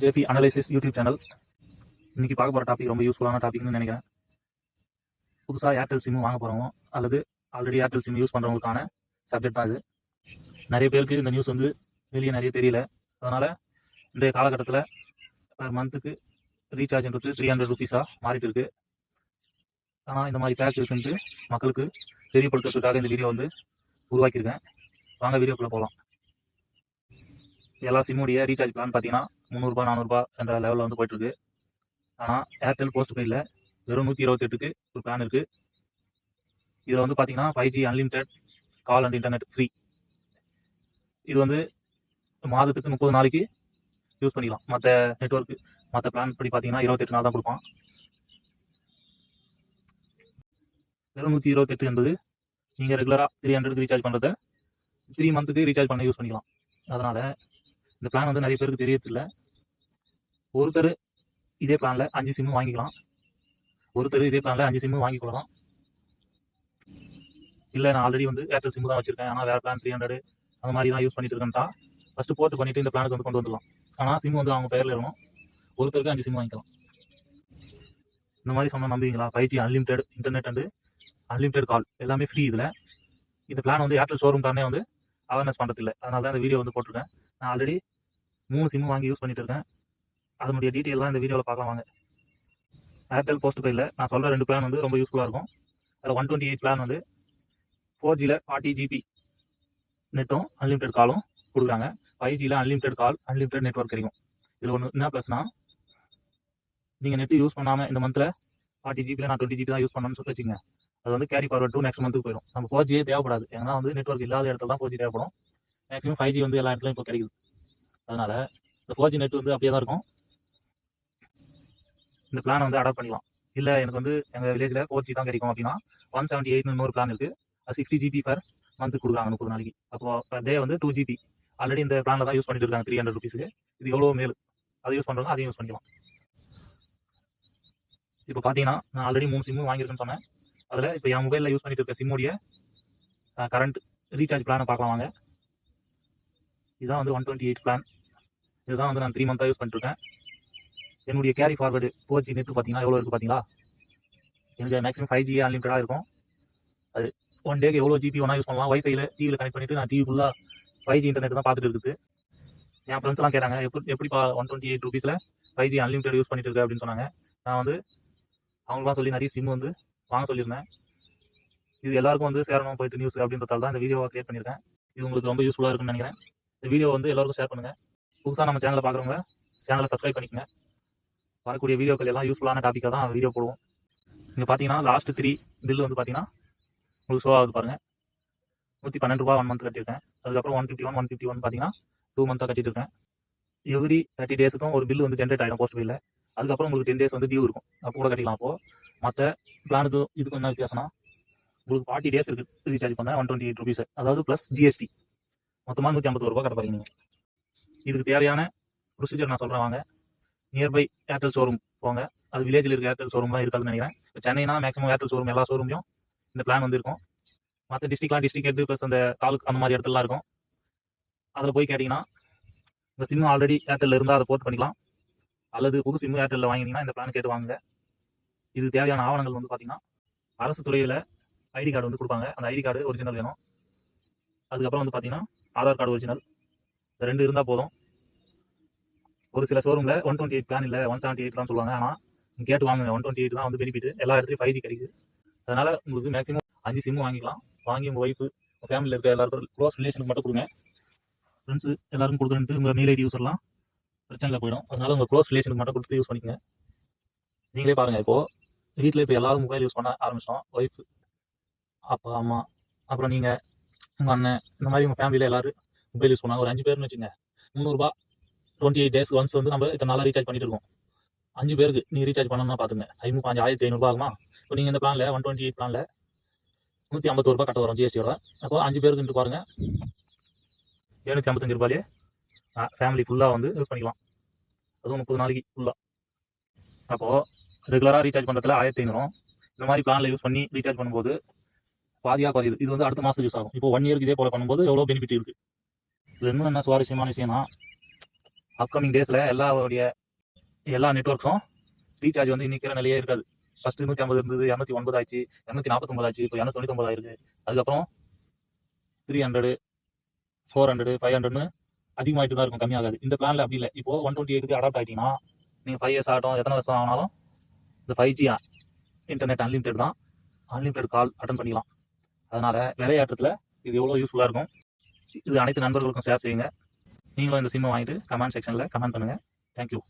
JP analysis YouTube channel. இன்னைக்கு பார்க்க போகிற டாபிக் ரொம்ப யூஸ்ஃபுல்லான டாபிக்னு நினைக்கிறேன். புதுசாக ஏர்டெல் சிம் வாங்க போகிறவங்க அல்லது ஆல்ரெடி ஏர்டெல் சிம் யூஸ் பண்ணுறவங்களுக்கான சப்ஜெக்ட் தான் இது. நிறைய பேருக்கு இந்த நியூஸ் வந்து வெளியே நிறைய தெரியல. அதனால் இன்றைய காலகட்டத்தில் பர் மந்த்துக்கு ரீசார்ஜ்ன்றது 300 ருபீஸாக மாறிட்டு இருக்கு. ஆனால் இந்த மாதிரி பேக் இருக்குன்ட்டு மக்களுக்கு தெரியப்படுத்துறதுக்காக இந்த வீடியோ வந்து உருவாக்கியிருக்கேன். வாங்க வீடியோக்குள்ளே போகலாம். எல்லா சிம்முடைய ரீசார்ஜ் பிளான் பார்த்தீங்கன்னா 300 400 என்ற லெவலில் வந்து போயிட்டுருக்கு. ஆனால் ஏர்டெல் போஸ்ட் பெய்டில் வெறும் 128க்கு ஒரு பிளான் இருக்குது. இதில் வந்து பார்த்தீங்கன்னா 5G unlimited call and internet free. இது வந்து மாதத்துக்கு 30 நாளைக்கு யூஸ் பண்ணிக்கலாம். மற்ற நெட்வொர்க்கு மற்ற பிளான் படி பார்த்தீங்கன்னா 28 நாள் தான் கொடுப்பான். வெறும் 128 என்பது நீங்கள் ரெகுலராக 300க்கு ரீசார்ஜ் பண்ணுறத 3 மந்த்துக்கு ரீசார்ஜ் பண்ண யூஸ் பண்ணிக்கலாம். அதனால் இந்த பிளான் வந்து நிறைய பேருக்கு தெரியறதில்ல. ஒருத்தர் இதே பிளானில் 5 சிம்மு வாங்கிக்கலாம். ஒருத்தர் இதே பிளானில் 5 சிம்மு வாங்கிக்கொள்ளலாம். இல்லை நான் ஆல்ரெடி வந்து ஏர்டெல் சிம்மு தான் வச்சுருக்கேன், ஆனால் வேறு பிளான் 300 அந்த மாதிரி தான் யூஸ் பண்ணிட்டு இருக்கேன்ட்டா ஃபஸ்ட்டு போர்ட் பண்ணிவிட்டு இந்த பிளானுக்கு வந்து கொண்டு வந்துடலாம். ஆனால் சிம்மு வந்து அவங்க பேரில் இருக்கணும். ஒருத்தருக்கு 5 சிம்மு வாங்கிக்கலாம். இந்த மாதிரி சொன்னால் நம்புவீங்களா? 5G unlimited internet and unlimited கால் எல்லாமே ஃப்ரீ. இதில் இந்த பிளான் வந்து ஏர்டெல் ஷோரூம்காரனே வந்து அவேர்னஸ் பண்ணுறதில்ல. அதனால தான் இந்த வீடியோ வந்து போட்டிருக்கேன். நான் ஆல்ரெடி 3 சிம்மு வாங்கி யூஸ் பண்ணிட்டு இருக்கேன். அதனுடைய டீட்டெயிலாம் இந்த வீடியோவில் பார்க்கலாம் வாங்க. ஏர்டெல் போஸ்ட் பெய்டில் நான் சொல்கிற 2 பிளான் வந்து ரொம்ப யூஸ்ஃபுல்லாக இருக்கும். அதில் 128 பிளான் வந்து 4Gயில் 40 GB நெட்டும் அன்லிமிட்டெட் காலும் கொடுக்குறாங்க. 5Gயில் அன்லிமிட்டெட் கால் அன்லிமிட்டெட் நெட்வொர்க் கிடைக்கும். இதில் ஒன்று என்ன ப்ளஸ்னா, நீங்கள் நெட்டு யூஸ் பண்ணாமல் இந்த மந்தில் 40 GB நான் 20 GB தான் யூஸ் பண்ணணும்னு சொல்லி வச்சுங்க, அது வந்து கேரி ஃபார்வர்ட் டு நெக்ஸ்ட் மந்த்துக்கு போயிடும். நம்ம 4G தேவைப்படாது. ஏன்னா வந்து நெட்வொர்க் இல்லாத இடத்துல தான் 4G தேவைப்படும். மேக்ஸிமம் 5G வந்து எல்லா இடத்துலையும் இப்போ கிடைக்குது. அதனால் இந்த 4G நெட் வந்து அப்படியே தான் இருக்கும். இந்த பிளானை வந்து அடாப்ட் பண்ணிக்கலாம். இல்லை எனக்கு வந்து எங்கள் வில்லேஜில் 4G தான் கிடைக்கும் அப்படின்னா 178 இன்னொரு பிளான் இருக்குது. அது 60 GB பர் மந்த்து கொடுக்குறாங்க 30 நாளைக்கு. அப்போ பர் டே வந்து 2 GB. ஆல்ரெடி இந்த பிளானில் தான் யூஸ் பண்ணிட்டு இருக்காங்க 300 ருபீஸுக்கு. இது எவ்வளோ மேல், அதை யூஸ் பண்ணுறோம், அதையும் யூஸ் பண்ணிக்கலாம். இப்போ பார்த்தீங்கன்னா நான் ஆல்ரெடி 3 சிம்மு வாங்கியிருக்கேன்னு சொன்னேன். அதில் இப்போ என் மொபைலில் யூஸ் பண்ணிட்டு இருக்க சிம்முடைய கரண்ட் ரீசார்ஜ் பிளானை பார்க்கலாம் வாங்க. இதுதான் வந்து 128 பிளான். இதுதான் வந்து நான் 3 மந்த்தாக யூஸ் பண்ணிட்டுருக்கேன். என்னுடைய கேரி ஃபார்வர்டு 4G நெட்டு பார்த்தீங்கன்னா எவ்வளோ இருக்குது பார்த்தீங்களா? எனக்கு மேக்ஸிமம் 5G அன்லிமிட்டடாக இருக்கும். அது 1 டேக்கு எவ்வளோ GB வேணால் யூஸ் பண்ணலாம். வைஃபைல டிவியில் கனெக்ட் பண்ணிவிட்டு நான் டிவி ஃபுல்லாக 5G இன்டர்நெட் தான் பார்த்துட்டு இருக்குது. என் ஃப்ரெண்ட்ஸ்லாம் கேட்டாங்க, எப்படிப்பா 128 ருபீஸில் 5G அன்லிமிட்டட் யூஸ் பண்ணிட்டு இருக்கு அப்படின்னு சொன்னாங்க. நான் வந்து அவங்களாம் சொல்லி நிறைய சிம் வந்து வாங்க சொல்லியிருந்தேன். இது எல்லாருக்கும் வந்து சேரணும் போயிட்டு நியூஸ் அப்படின்றதால தான் இந்த வீடியோவை கிரியேட் பண்ணியிருக்கேன். இது உங்களுக்கு ரொம்ப யூஸ்ஃபுல்லாக இருக்குன்னு நினைக்கிறேன். இந்த வீடியோ வந்து எல்லாருக்கும் ஷேர் பண்ணுங்கள். புதுசாக நம்ம சேனலை பார்க்குறவங்க சேனலை சப்ஸ்கிரைப் பண்ணிக்கங்க. வரக்கூடிய வீடியோக்கள் எல்லாம் யூஸ்ஃபுல்லான டாப்பிக்காக தான் வீடியோ போடுவோம். நீங்கள் பார்த்தீங்கன்னா லாஸ்ட் 3 பில் வந்து பார்த்தீங்கன்னா உங்களுக்கு ஷோ ஆகுது பாருங்கள். 112 ரூபா 1 மந்த் கட்டியிருக்கேன். அதுக்கப்புறம் 151 பார்த்தீங்கன்னா 2 மந்த்தாக கட்டிட்டு இருக்கேன். எவ்ரி 30 டேஸுக்கும் ஒரு பில் வந்து ஜென்ரேட் ஆகிடும் போஸ்ட் பில்லில். அதுக்கப்புறம் உங்களுக்கு 10 டேஸ் வந்து டியூ இருக்கும். அப்போ கூட கட்டிக்கலாம். அப்போது மற்ற பிளானுக்கு இதுக்கு என்ன வித்தியாசம்னா, உங்களுக்கு 40 டேஸ் இருக்குது ரீசார்ஜ் பண்ண 128 ருபீஸ், அதாவது ப்ளஸ் GST மொத்தமாக 151 ரூபா கட்ட போகிறீங்க. இதுக்கு தேவையான ப்ரொசீஜர் நான் சொல்கிறேன் வாங்க. நியர்பை ஏர்டெல் ஷோரூம் போங்க. அது வில்லேஜில் இருக்க ஏர்டெல் ஷோரூம் தான் இருக்காதுன்னு நினைக்கிறேன். இப்போ சென்னைனா மேக்ஸிமம் ஏர்டெல் ஷோரூம் எல்லா ஷோரூம்லையும் இந்த பிளான் வந்து இருக்கும். மற்ற டிஸ்ட்ரிக்ட் எடுத்து ப்ளஸ் அந்த தாலுக்கு அந்த மாதிரி இடத்துலலாம் இருக்கும். அதில் போய் கேட்டிங்கன்னா இந்த சிம்மு ஆல்ரெடி ஏர்டெல்லில் இருந்தால் அதை போர்ட் பண்ணிக்கலாம். அல்லது புது சிம்மு ஏர்டெல்லில் வாங்கினீங்கன்னா இந்த பிளான் கேட்டு வாங்குங்க. இது தேவையான ஆவணங்கள் வந்து பார்த்திங்கன்னா அரசு துறையில் ஐடி கார்டு வந்து கொடுப்பாங்க. அந்த ஐடி கார்டு ஒரிஜினல் வேணும். அதுக்கப்புறம் வந்து பார்த்திங்கன்னா ஆதார் கார்டு ஒரிஜினல், இந்த 2 இருந்தால் போதும். ஒரு சில ஷோரூமில் 128 பிளான் இல்லை 178 தான் சொல்லுவாங்க. ஆனால் நீங்கள் கேட்டு வாங்குங்க. 128 தான் வந்து பெனிஃபிட். எல்லா இடத்துலையும் 5G கிடைக்குது. அதனால் உங்களுக்கு மேக்ஸிமம் 5 சிம்மு வாங்கிக்கலாம். வாங்கி உங்கள் ஒய்ஃபு உங்கள் ஃபேமிலியில் இருக்க எல்லாருக்கும் க்ளோஸ் ரிலேஷனுக்கு மட்டும் கொடுங்க. ஃப்ரெண்ட்ஸு எல்லாருக்கும் கொடுக்குறேன்ட்டு உங்கள் மெயில் ஐடி யூஸர்லாம் பிரச்சனையில் போயிடும். அதனால் உங்கள் க்ளோஸ் ரிலேஷனுக்கு மட்டும் கொடுத்து யூஸ் பண்ணிக்கங்க. நீங்களே பாருங்கள், இப்போது வீட்டில் இப்போ எல்லாரும் மொபைல் யூஸ் பண்ண ஆரம்பிச்சிட்டோம். ஒய்ஃபு, அப்பா, அம்மா, அப்புறம் நீங்கள், உங்கள் அண்ணன், இந்த மாதிரி உங்கள் ஃபேமிலியில் எல்லோரும் மொபைல் யூஸ் பண்ணாங்க. ஒரு 5 பேர்னு வச்சுங்க. 300 ரூபா 28 டேஸ் ஒன்ஸ் வந்து நம்ம இத்தனை நாளாக ரீசார்ஜ் பண்ணிட்டு இருக்கோம். 5 பேருக்கு நீங்கள் ரீசார்ஜ் பண்ணணும்னா பார்த்துங்க 1500 ரூபா ஆகுமா? இப்போ நீங்கள் இந்த பிளானில் 128 பிளானில் 151 ரூபா கட்ட வரும் GST-யோட. அப்போ 5 பேருக்கு பாருங்கள் 755 ரூபாயே ஃபேமிலி ஃபுல்லாக வந்து யூஸ் பண்ணிக்கலாம். அதுவும் 30 நாளைக்கு ஃபுல்லாக. அப்போது ரெகுலராக ரீசார்ஜ் பண்ணுறதுல 1500 இந்த மாதிரி பிளானில் யூஸ் பண்ணி ரீசார்ஜ் பண்ணும்போது பாதியாக குறையுது. இது வந்து அடுத்த மாதத்துக்கு யூஸ் ஆகும். இப்போ 1 இயருக்கு இதே போல் பண்ணும்போது எவ்வளோ பெனிஃபிட் இருக்குது. இது இன்னும் என்ன சுவாரஸ்யமான விஷயம்னா, அப்கமிங் டேஸில் எல்லா நெட்ஒர்க்ஸும் ரீசார்ஜ் வந்து இன்னைக்கு நிலையே இருக்காது. ஃபஸ்ட்டு 150 இருந்தது, 209 ஆச்சு, 249 ஆச்சு, இப்போ 299 ஆயிருக்கு. அதுக்கப்புறம் 300, 400, 500ன்னு அதிகமாகிட்டு தான் இருக்கும், கம்மியாகாது. இந்த பிளானில் அப்படி இல்லை. இப்போது 128க்கு அடாப்ட் ஆகிட்டீங்கன்னா நீங்கள் 5 இயர்ஸ் ஆகட்டும், எத்தனை வருஷம் ஆனாலும் இந்த 5G இன்டர்நெட் அன்லிமிட்டட் தான். அன்லிமிட்டட் கால் அட்டன் பண்ணிக்கலாம். அதனால் விளையாட்டத்தில் இது எவ்வளோ யூஸ்ஃபுல்லாக இருக்கும். இது அனைத்து நண்பர்களுக்கும் ஷேர் செய்யுங்க. நீங்களும் இந்த சிம்மை வாங்கிட்டு கமெண்ட் செக்ஷனில் கமெண்ட் பண்ணுங்கள். தேங்க்யூ.